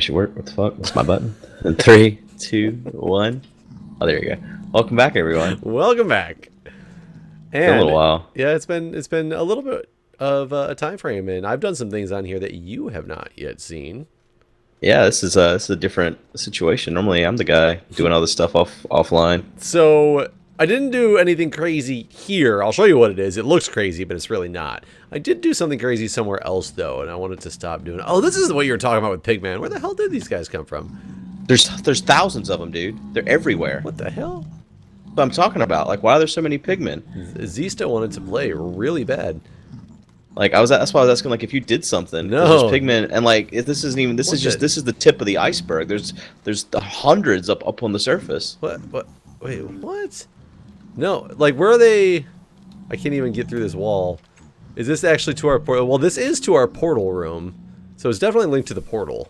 actually work. What the fuck? What's my button? And 3, 2, 1. Oh, there you go. Welcome back, everyone. Welcome back. And It's been a little while. yeah, it's been a little bit of a time frame, and I've done some things on here that you have not yet seen. Yeah, this is a different situation. Normally, I'm the guy doing all this stuff offline. So I didn't do anything crazy here. I'll show you what it is. It looks crazy, but it's really not. I did do something crazy somewhere else though, and I wanted to stop doing it. Oh, this is what you were talking about with Pigman. Where the hell did these guys come from? There's thousands of them, dude. They're everywhere. What the hell? What I'm talking about. Like, why are there so many pigmen? Zista wanted to play really bad. Like, that's why I was asking, like, if you did something. No. There's pigmen, and like, this isn't even. This is the tip of the iceberg. There's the hundreds up on the surface. What? Wait, what? No, like, where are they? I can't even get through this wall. Is this actually to our portal? Well, this is to our portal room, so it's definitely linked to the portal.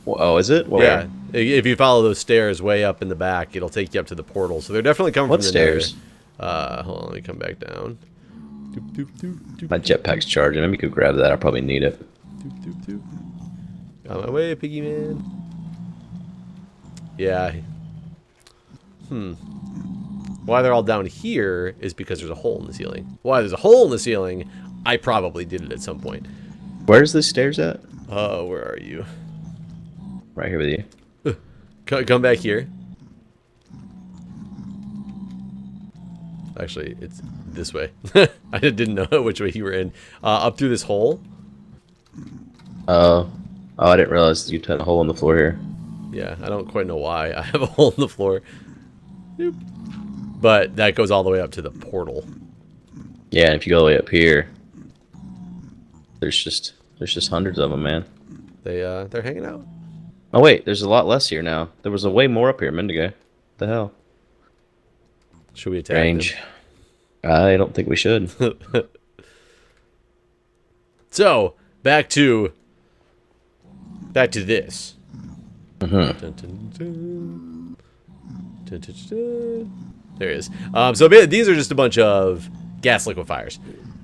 Oh, is it? Where? Yeah. If you follow those stairs way up in the back, it'll take you up to the portal. So they're definitely coming What from the stairs? Hold on, let me come back down. My jetpack's charging. Let me go grab that. I probably need it. On my way, piggy man. Yeah. Why they're all down here is because there's a hole in the ceiling. Why there's a hole in the ceiling, I probably did it at some point. Where's the stairs at? Oh, where are you? Right here with you. Come back here. Actually, it's this way. I didn't know which way you were in. Up through this hole. Oh, I didn't realize you had a hole in the floor here. Yeah, I don't quite know why I have a hole in the floor. Nope. But that goes all the way up to the portal. Yeah, and if you go all the way up here, there's just hundreds of them, man. They're hanging out. Oh wait, there's a lot less here now. There was a way more up here a minute ago. What the hell? Should we attack Strange. I don't think we should. So, back to this. Mm-hmm. Dun, dun, dun. Dun, dun, dun, dun. There it is. So these are just a bunch of gas liquefiers.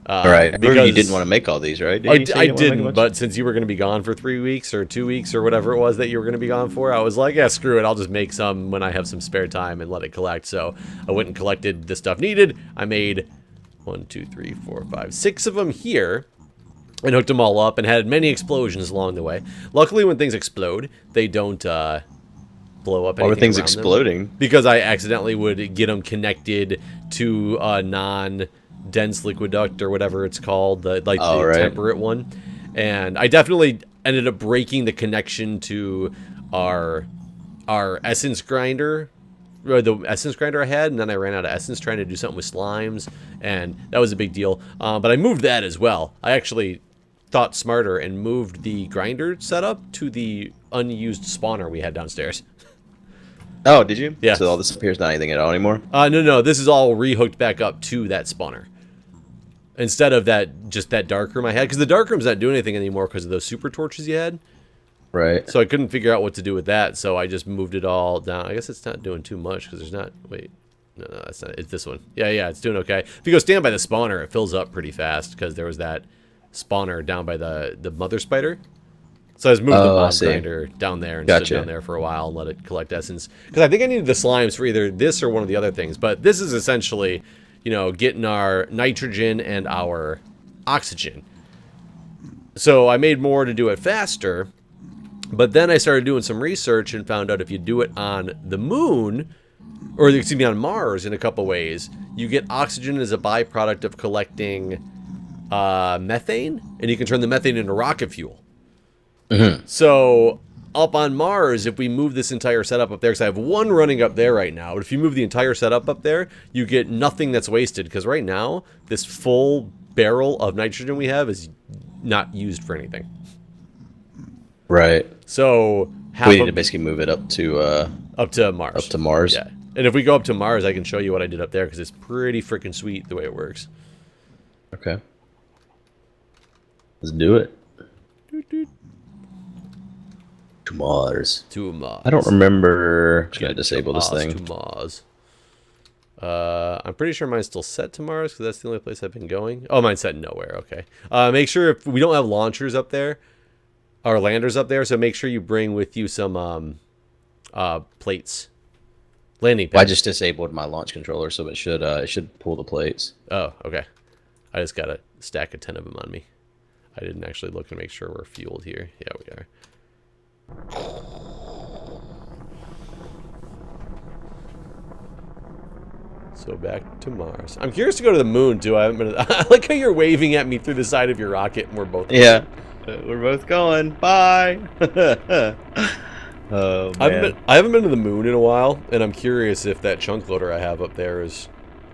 All right. Because you didn't want to make all these, right? I didn't, but since you were going to be gone for 3 weeks or 2 weeks or whatever it was that you were going to be gone for, I was like, yeah, screw it. I'll just make some when I have some spare time and let it collect. So I went and collected the stuff needed. I made 1, 2, 3, 4, 5, 6 of them here and hooked them all up and had many explosions along the way. Luckily, when things explode, they don't blow up anything. Why were things around exploding? them. Because I accidentally would get them connected to a non-dense liquid duct or whatever it's called, the temperate one. And I definitely ended up breaking the connection to our essence grinder, or the essence grinder I had, and then I ran out of essence trying to do something with slimes, and that was a big deal. But I moved that as well. I actually thought smarter and moved the grinder setup to the unused spawner we had downstairs. Oh, did you? Yeah. So all this appears not anything at all anymore? No. This is all rehooked back up to that spawner. Instead of just that dark room I had. Because the dark room's not doing anything anymore because of those super torches you had. Right. So I couldn't figure out what to do with that. So I just moved it all down. I guess it's not doing too much because there's not... Wait. No, that's not... It's this one. Yeah, it's doing okay. If you go stand by the spawner, it fills up pretty fast because there was that spawner down by the mother spider. So I just moved the mob grinder down there and stood down there for a while and let it collect essence. Because I think I needed the slimes for either this or one of the other things. But this is essentially, getting our nitrogen and our oxygen. So I made more to do it faster. But then I started doing some research and found out if you do it on the moon, or excuse me, on Mars in a couple ways, you get oxygen as a byproduct of collecting methane. And you can turn the methane into rocket fuel. Mm-hmm. So up on Mars, if we move this entire setup up there, because I have one running up there right now, but if you move the entire setup up there, you get nothing that's wasted. Because right now, this full barrel of nitrogen we have is not used for anything. Right. So we need to basically move it up to Mars. Up to Mars. Yeah. And if we go up to Mars, I can show you what I did up there because it's pretty freaking sweet the way it works. Okay. Let's do it. To Mars. To Mars. I don't remember. I'm just gonna disable this thing. To Mars. I'm pretty sure mine's still set to Mars because that's the only place I've been going. Oh, mine's set nowhere. Okay. Make sure if we don't have launchers up there, our landers up there. So make sure you bring with you some plates. Landing pads. Well, I just disabled my launch controller, so it should pull the plates. Oh, okay. I just got a stack of 10 of them on me. I didn't actually look to make sure we're fueled here. Yeah, we are. So back to Mars. I'm curious to go to the moon too. I like how you're waving at me through the side of your rocket, and we're both. Yeah, we're both going. Bye. Oh man. I haven't been to the moon in a while, and I'm curious if that chunk loader I have up there has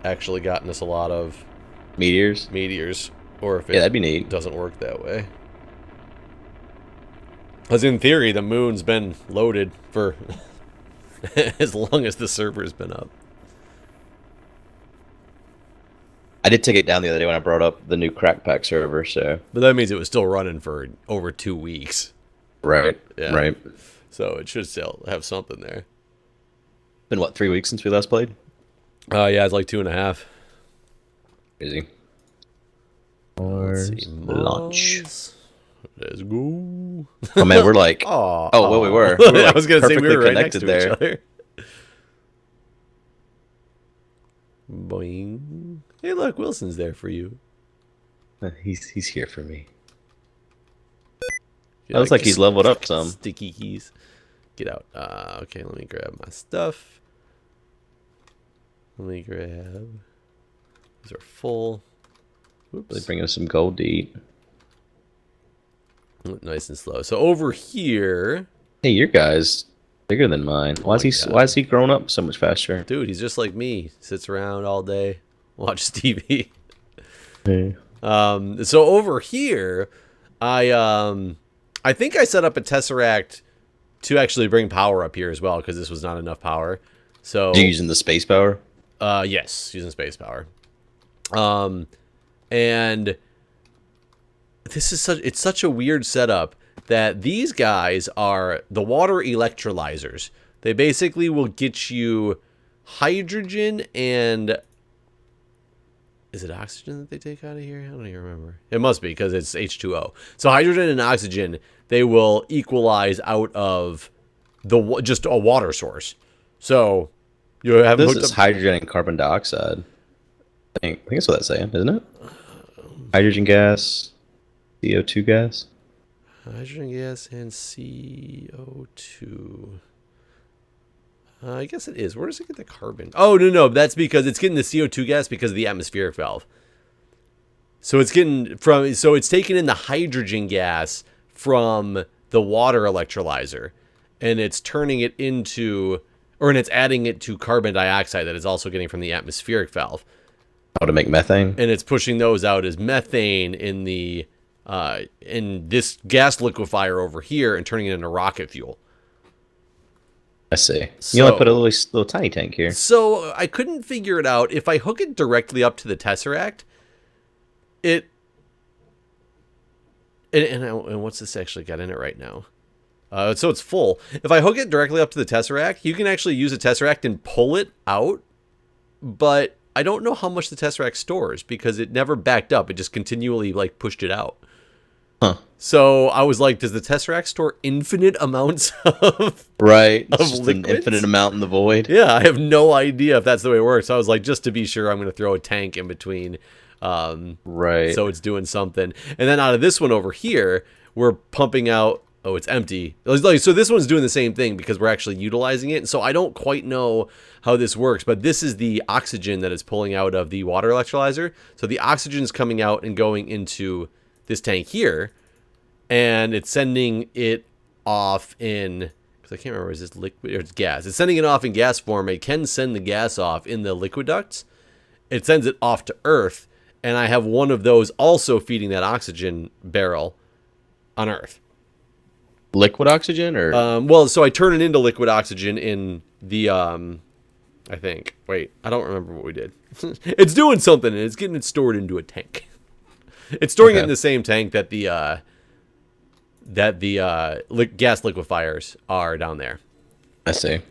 actually gotten us a lot of Meteors, or if yeah, that'd be neat. doesn't work that way. Because in theory, the moon's been loaded for as long as the server's been up. I did take it down the other day when I brought up the new crack pack server, so. But that means it was still running for over 2 weeks. Right. Yeah. Right. So it should still have something there. Been what, 3 weeks since we last played? Yeah, it's like 2.5. Crazy. Let's see. Launch. Let's go. Oh man, we're like. Aw, oh, well, we were. We were I was gonna say we perfectly were right next to connected each other. Boing. Hey, look, Wilson's there for you. He's here for me. You Looks like he's leveled up some. Sticky keys. Get out. Okay, let me grab my stuff. Let me grab. These are full. Oops. They bring us some gold to eat. Nice and slow. So over here, Hey, your guy's bigger than mine. Why is he growing up so much faster? dude, he's just like me. Sits around all day, watches TV. Hey. So over here, I think I set up a tesseract to actually bring power up here as well because this was not enough power. So Are you using the space power? yes, using space power. And this is such a weird setup that these guys are the water electrolyzers. They basically will get you hydrogen and is it oxygen that they take out of here? I don't even remember. It must be because it's H2O. So hydrogen and oxygen, they will equalize out of just a water source. So you have This is hydrogen and carbon dioxide. I think that's what that's saying, isn't it? Hydrogen gas, CO2 gas. hydrogen gas and CO2. I guess it is. Where does it get the carbon? Oh, no. That's because it's getting the CO2 gas because of the atmospheric valve. So it's getting it's taking in the hydrogen gas from the water electrolyzer and it's turning it into, and it's adding it to carbon dioxide that it's also getting from the atmospheric valve. How to make methane? And it's pushing those out as methane in the in this gas liquefier over here and turning it into rocket fuel. I see. You only put a little tiny tank here. So I couldn't figure it out. If I hook it directly up to the tesseract, and what's this actually got in it right now? So it's full. If I hook it directly up to the tesseract, you can actually use a tesseract and pull it out, but I don't know how much the tesseract stores because it never backed up. It just continually pushed it out. Huh. So I was like, does the tesseract store infinite amounts of right? of It's just an infinite amount in the void. Yeah, I have no idea if that's the way it works. So I was like, just to be sure, I'm going to throw a tank in between. Right. So it's doing something. And then out of this one over here, we're pumping out. Oh, it's empty. So this one's doing the same thing because we're actually utilizing it. So I don't quite know how this works, but this is the oxygen that is pulling out of the water electrolyzer. So the oxygen is coming out and going into this tank here, and it's sending it off in, because I can't remember, is this liquid or it's gas? It's sending it off in gas form. It can send the gas off in the liquid ducts. It sends it off to Earth, and I have one of those also feeding that oxygen barrel on Earth. Liquid oxygen, or well, so I turn it into liquid oxygen in the I think. Wait, I don't remember what we did. It's doing something, and it's getting it stored into a tank. It's storing it in the same tank that the gas liquefiers are down there. I see.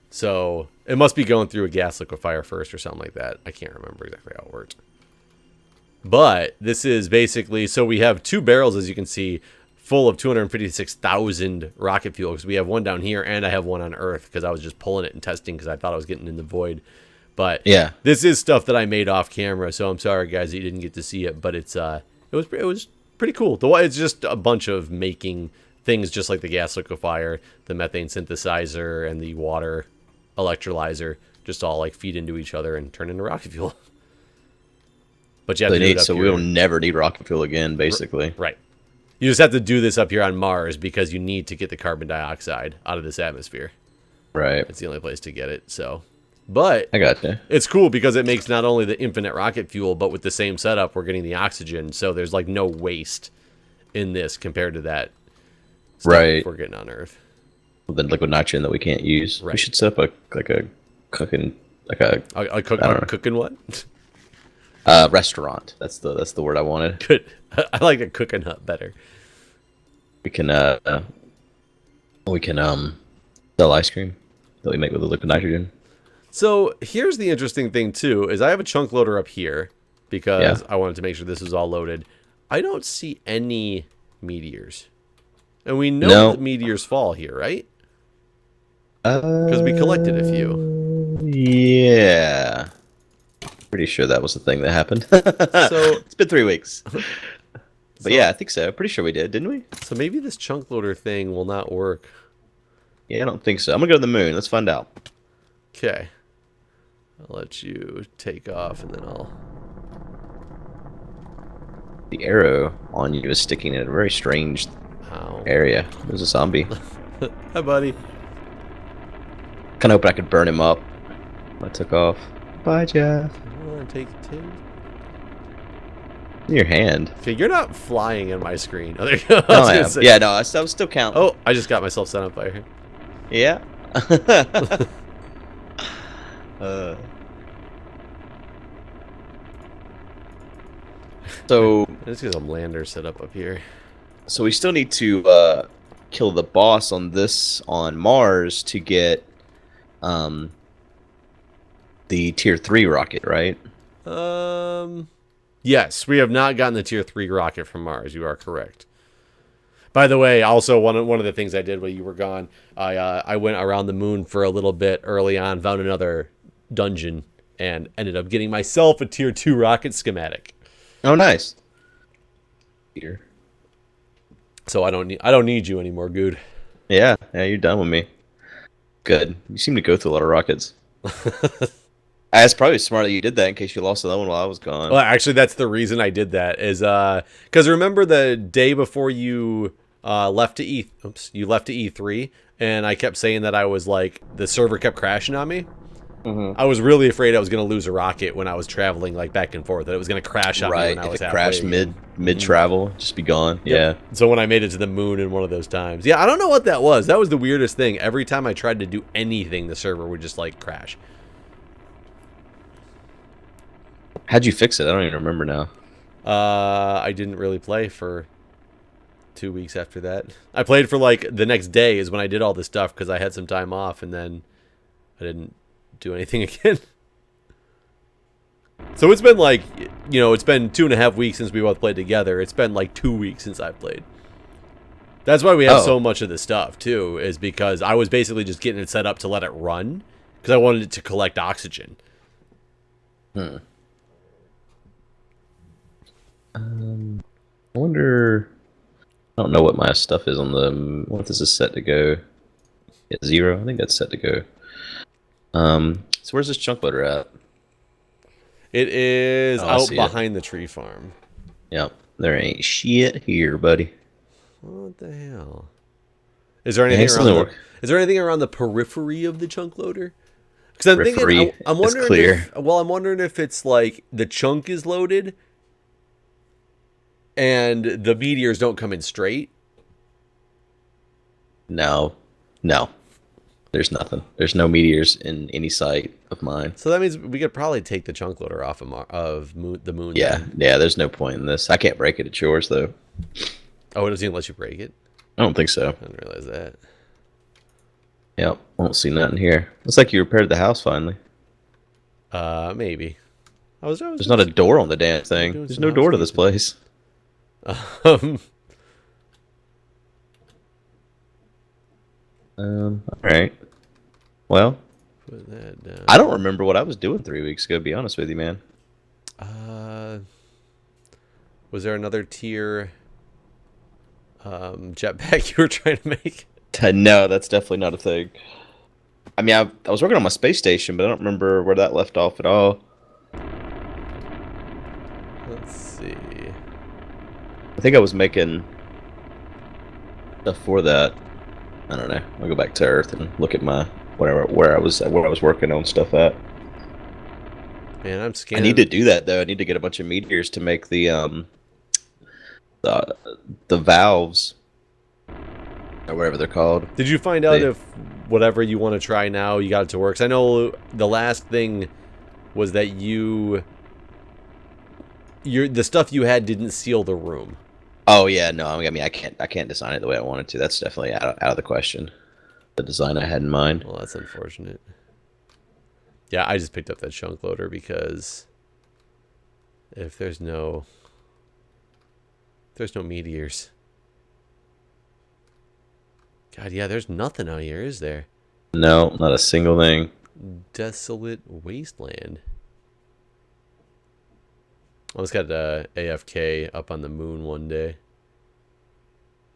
So it must be going through a gas liquefier first or something like that. I can't remember exactly how it worked. But this is basically, so we have 2 barrels, as you can see, full of 256,000 rocket fuel because we have one down here and I have one on Earth because I was just pulling it and testing because I thought I was getting in the void. But Yeah. this is stuff that I made off camera, so I'm sorry guys that you didn't get to see it, but it was pretty cool. It's just a bunch of making things just like the gas liquefier, the methane synthesizer, and the water electrolyzer just all like feed into each other and turn into rocket fuel. But you have to do it up So here. we'll never need rocket fuel again, basically. Right. You just have to do this up here on Mars because you need to get the carbon dioxide out of this atmosphere. Right. It's the only place to get it. So, but I gotcha. it's cool because it makes not only the infinite rocket fuel, but with the same setup, we're getting the oxygen. So there's like no waste in this compared to that stuff Right. we're getting on Earth. The liquid nitrogen that we can't use. Right. We should set up a cooking Cooking what? restaurant. That's the word I wanted. Good. I like a cooking hut better. We can sell ice cream that we make with the liquid nitrogen. So here's the interesting thing too, is I have a chunk loader up here because Yeah. I wanted to make sure this is all loaded. I don't see any meteors. And we know that meteors fall here, right? Because we collected a few. Yeah. Pretty sure that was the thing that happened. So it's been 3 weeks. But yeah, I think so. Pretty sure we did, didn't we? So maybe this chunk loader thing will not work. Yeah, I don't think so. I'm gonna go to the moon. Let's find out. Okay. I'll let you take off and then I'll... The arrow on you is sticking in a very strange Ow. area. There's a zombie. Hi, buddy. Kinda hoping I could burn him up. I took off. Bye, Jeff. Come on, take. In your hand. Okay, you're not flying in my screen. Oh, there you go. No, I am. Yeah, no, I was still counting. Oh, I just got myself set on fire. Yeah. So Let's get some landers set up here. So we still need to kill the boss on Mars to get the tier 3 rocket, right? Yes, we have not gotten the tier 3 rocket from Mars. You are correct. By the way, also one of the things I did while you were gone, I went around the moon for a little bit early on, found another dungeon, and ended up getting myself a tier 2 rocket schematic. Oh, nice. Peter. So I don't need you anymore, Guude. Yeah, you're done with me. Good. You seem to go through a lot of rockets. It's probably smart that you did that in case you lost another one while I was gone. Well, actually, that's the reason I did that. Is because remember the day before you left to E3, and I kept saying that I was like the server kept crashing on me. I was really afraid I was going to lose a rocket when I was traveling like back and forth. That it was going to crash on me when I was halfway. Crashed mid travel, just be gone. Yep. Yeah. So when I made it to the moon in one of those times, yeah, I don't know what that was. That was the weirdest thing. Every time I tried to do anything, the server would just like crash. How'd you fix it? I don't even remember now. I didn't really play for 2 weeks after that. I played for like the next day is when I did all this stuff because I had some time off, and then I didn't do anything again. So it's been like, it's been 2.5 weeks since we both played together. It's been like 2 weeks since I've played. That's why we have so much of this stuff too, is because I was basically just getting it set up to let it run because I wanted it to collect oxygen. I wonder. I don't know what my stuff is on the. What this is set to go? Yeah, 0. I think that's set to go. So where's this chunk loader at? It is out see behind the tree farm. Yep, there ain't shit here, buddy. What the hell? Is there anything around the periphery of the chunk loader? Because I'm thinking, I'm wondering clear. I'm wondering if it's like the chunk is loaded and the meteors don't come in straight. No. There's nothing. There's no meteors in any sight of mine. So that means we could probably take the chunk loader off of the moon. Yeah, then. yeah. There's no point in this. I can't break it. It's yours though. Oh, it doesn't even let you break it? I don't think so. I didn't realize that. Yep, won't see nothing here. Looks like you repaired the house finally. Maybe. There's not a door on the damn thing. There's no door to this place. All right. Well, Put that down. I don't remember what I was doing 3 weeks ago. To be honest with you, man. Was there another tier jetpack you were trying to make? No, that's definitely not a thing. I mean, I was working on my space station, but I don't remember where that left off at all. Let's see. I think I was making stuff for that. I don't know. I'll go back to Earth and look at my where I was working on stuff at. Man, I'm I scanning. need to do that though. I need to get a bunch of meteors to make the valves or whatever they're called. Did you find out if whatever you want to try now you got it to work? 'Cause I know the last thing was that the stuff you had didn't seal the room. Oh yeah, no. I mean, I can't design it the way I wanted to. That's definitely out of the question. The design I had in mind. Well, that's unfortunate. Yeah, I just picked up that chunk loader because if there's no meteors. God, yeah, there's nothing out here, is there? No, not a single thing. Desolate wasteland. I almost got AFK up on the moon one day.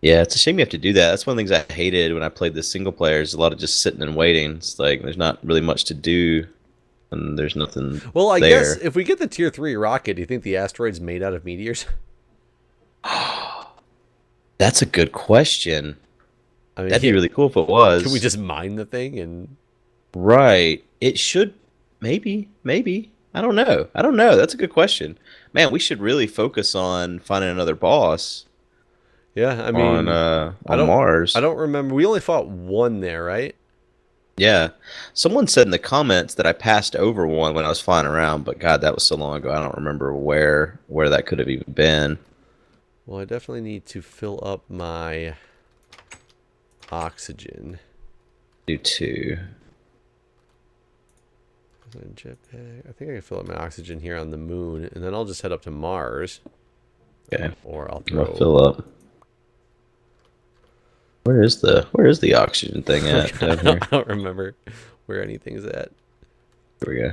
Yeah, it's a shame you have to do that. That's one of the things I hated when I played this single player. Is a lot of just sitting and waiting. It's like there's not really much to do, and there's nothing. Well, I there. guess if we get the tier 3 rocket, do you think the asteroid's made out of meteors? That's a good question. I mean, That'd be really cool if it was. Can we just mine the thing and? Right. It should. Maybe. I don't know. That's a good question. Man, we should really focus on finding another boss. Yeah, I mean, on Mars. I don't remember. We only fought one there, right? Yeah. Someone said in the comments that I passed over one when I was flying around, but God, that was so long ago. I don't remember where that could have even been. Well, I definitely need to fill up my oxygen. Do too. Jetpack. I think I can fill up my oxygen here on the moon, and then I'll just head up to Mars. Okay. Or I'll fill up. Where is the oxygen thing at down here? I don't remember where anything's at. Here we go.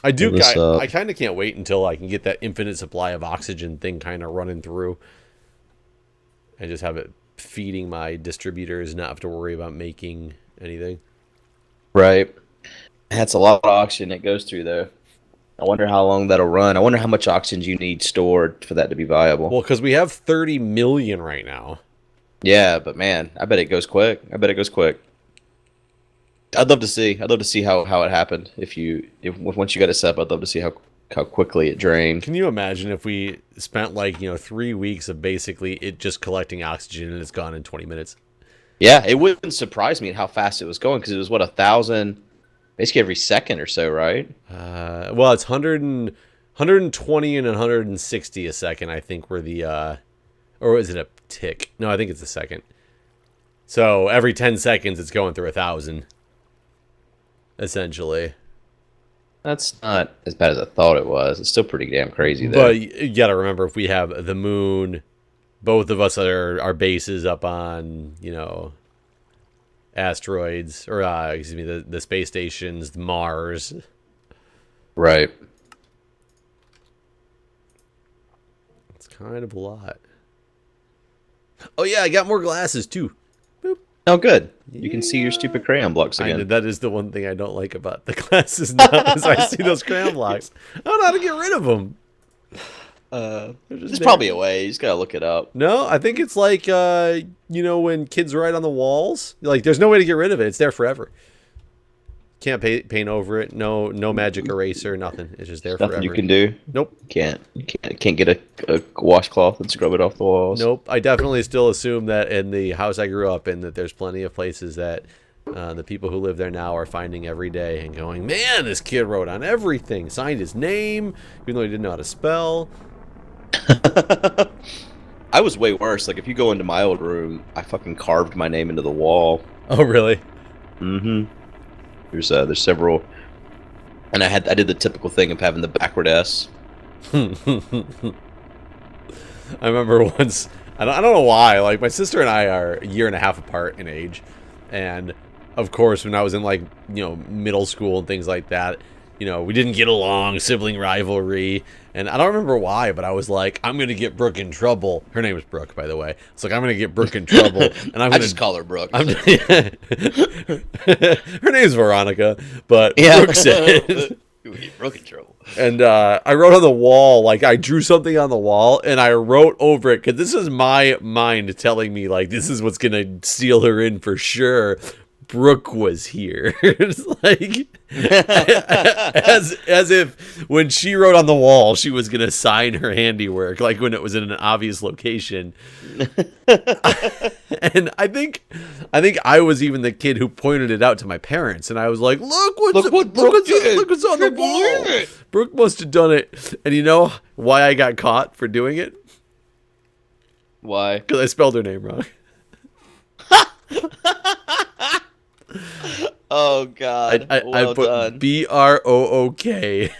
I kind of can't wait until I can get that infinite supply of oxygen thing kind of running through. And just have it feeding my distributors, not have to worry about making anything. Right. That's a lot of oxygen it goes through, though. I wonder how long that'll run. I wonder how much oxygen you need stored for that to be viable. Well, because we have 30 million right now. Yeah, but man, I bet it goes quick. I'd love to see. I'd love to see how it happened. If once you got it set up, I'd love to see how quickly it drained. Can you imagine if we spent 3 weeks of basically it just collecting oxygen and it's gone in 20 minutes? Yeah, it wouldn't surprise me at how fast it was going because it was 1,000, basically every second or so, right? Well, it's 120 and 160 a second. I think were the or is it a tick? No, I think it's a second. So every 10 seconds, it's going through 1,000. Essentially. That's not as bad as I thought it was. It's still pretty damn crazy, though. But you got to remember, if we have the moon, both of us are our bases up on, asteroids, or excuse me, the space stations, Mars. Right. It's kind of a lot. Oh yeah, I got more glasses too. Boop. Oh, good. You can see your stupid crayon blocks again. That is the one thing I don't like about the glasses now, is I see those crayon blocks. I don't know how to get rid of them. There's probably a way. You just gotta look it up. No, I think it's like, when kids write on the walls. Like, there's no way to get rid of it. It's there forever. Can't paint over it. No magic eraser. Nothing. It's just there forever. Nothing you can do. Nope. You can't get a washcloth and scrub it off the walls. Nope. I definitely still assume that in the house I grew up in, that there's plenty of places that the people who live there now are finding every day and going, man, this kid wrote on everything. Signed his name, even though he didn't know how to spell. I was way worse. Like, if you go into my old room, I fucking carved my name into the wall. Oh, really? Mm-hmm. There's several, and I did the typical thing of having the backward S. I remember once I don't know why. Like, my sister and I are a year and a half apart in age. And, of course, when I was in, like, middle school and things like that, we didn't get along, sibling rivalry. And I don't remember why, but I was like, I'm going to get Brooke in trouble. Her name is Brooke, by the way. It's like, I'm going to get Brooke in trouble. And I'm I going just call her Brooke. Her name's Veronica, but Yeah. Brooke said... Brooke in trouble. And I wrote on the wall, like, I drew something on the wall, and I wrote over it, because this is my mind telling me, like, this is what's going to seal her in for sure. Brooke was here. It's like, as if when she wrote on the wall, she was going to sign her handiwork, like when it was in an obvious location. And I think I was even the kid who pointed it out to my parents, and I was like, look what's on the wall. Brooke must have done it. And you know why I got caught for doing it? Why? Because I spelled her name wrong. Oh God! I put done. BROOK,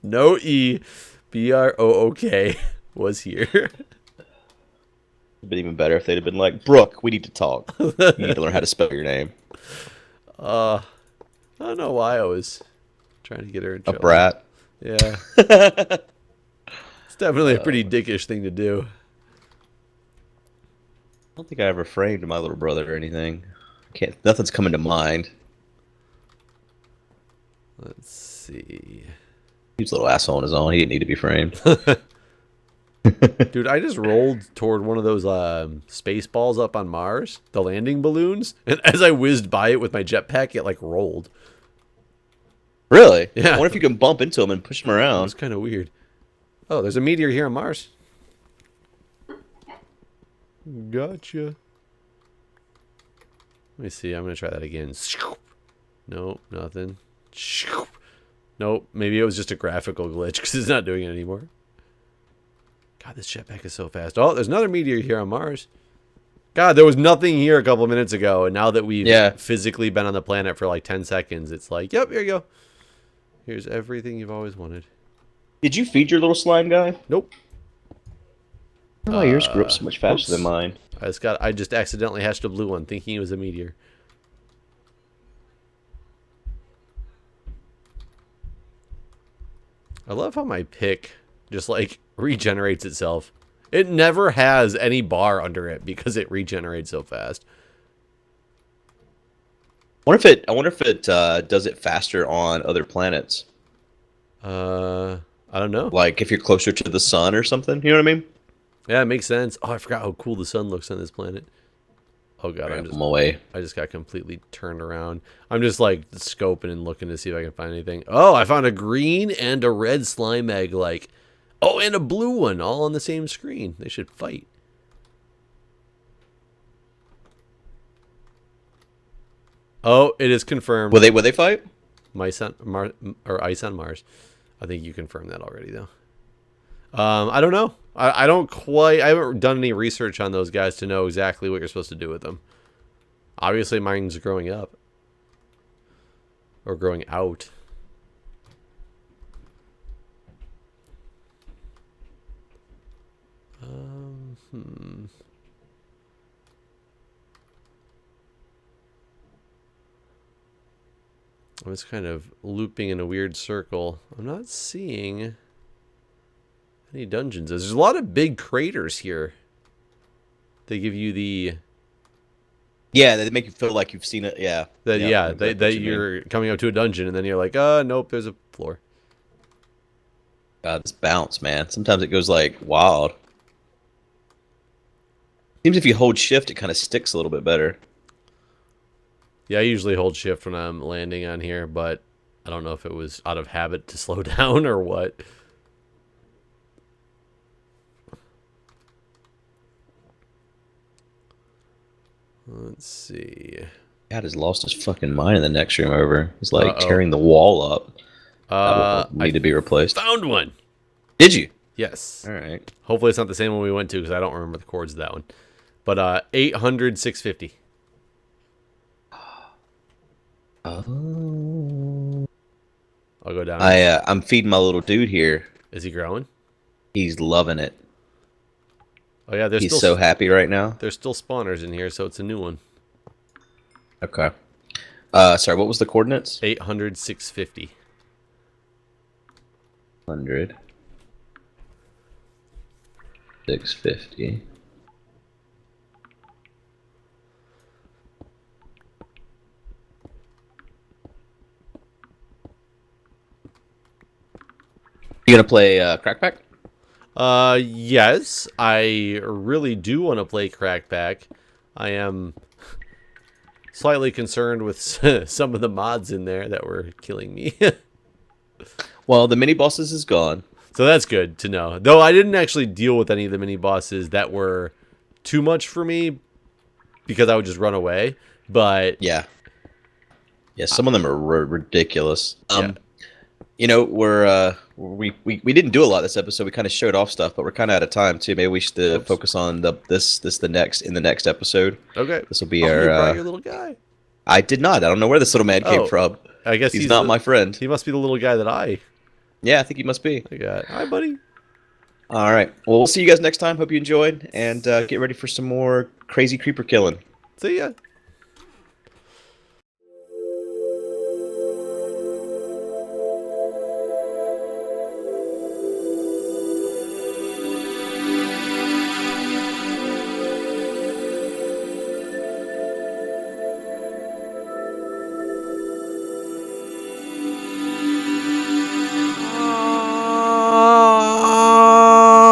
no E, BROOK was here. It'd been even better if they'd have been like, Brooke, we need to talk. You need to learn how to spell your name. I don't know why I was trying to get her in trouble. A brat. Yeah. It's definitely a pretty dickish thing to do. I don't think I ever framed my little brother or anything. Nothing's coming to mind. Let's see. He was a little asshole on his own. He didn't need to be framed. Dude, I just rolled toward one of those space balls up on Mars, the landing balloons, and as I whizzed by it with my jetpack, it like rolled. Really? Yeah. I wonder if you can bump into him and push him It around. was kind of weird. Oh, there's a meteor here on Mars. Gotcha. Let me see. I'm going to try that again. Nope, nothing. Nope, maybe it was just a graphical glitch because it's not doing it anymore. God, this jetpack is so fast. Oh, there's another meteor here on Mars. God, there was nothing here a couple minutes ago, and now that we've physically been on the planet for like 10 seconds, it's like, yep, here you go. Here's everything you've always wanted. Did you feed your little slime guy? Nope. Oh, yours grew up so much faster than mine. I just accidentally hatched a blue one, thinking it was a meteor. I love how my pick just like regenerates itself. It never has any bar under it because it regenerates so fast. I wonder if it does it faster on other planets. I don't know. Like if you're closer to the sun or something. You know what I mean? Yeah, it makes sense. Oh, I forgot how cool the sun looks on this planet. Oh god, I just got completely turned around. I'm just like scoping and looking to see if I can find anything. Oh, I found a green and a red slime egg. Like, oh, and a blue one, all on the same screen. They should fight. Oh, it is confirmed. Will they fight? Ice on Mars. I think you confirmed that already, though. I don't know. I haven't done any research on those guys to know exactly what you're supposed to do with them. Obviously, mine's growing up. Or growing out. I'm just kind of looping in a weird circle. I'm not seeing any dungeons. There's a lot of big craters here. They give you the... Yeah, they make you feel like you've seen it. Yeah. That you're coming up to a dungeon, and then you're like, nope, there's a floor. God, this bounce, man. Sometimes it goes like wild. Seems if you hold shift, it kind of sticks a little bit better. Yeah, I usually hold shift when I'm landing on here, but I don't know if it was out of habit to slow down or what. Let's see. God has lost his fucking mind in the next room over. He's like tearing the wall up. That will need to be replaced. Found one. Did you? Yes. All right. Hopefully it's not the same one we went to because I don't remember the chords of that one. But 800, 650. Oh. I'll go down. I'm feeding my little dude here. Is he growing? He's loving it. Oh yeah, He's so happy right now. there's still spawners in here, so it's a new one. Okay. Sorry, what was the coordinates? 800, 650. 100. 650. You gonna play Crackback? Yes, I really do want to play Crackback. I am slightly concerned with some of the mods in there that were killing me. Well, the mini bosses is gone. So that's good to know. Though I didn't actually deal with any of the mini bosses that were too much for me because I would just run away. But Yeah. Yeah, some of them are ridiculous. Yeah. You know, we didn't do a lot this episode. We kind of showed off stuff, but we're kind of out of time too. Maybe we should focus on the next episode. Okay. This will be You our. brought your little guy. I did not. I don't know where this little man came from. I guess he's not my friend. He must be the little guy that I Yeah, I think he must be. got. Hi, buddy. All right. Well, we'll see you guys next time. Hope you enjoyed, and get ready for some more crazy creeper killing. See ya.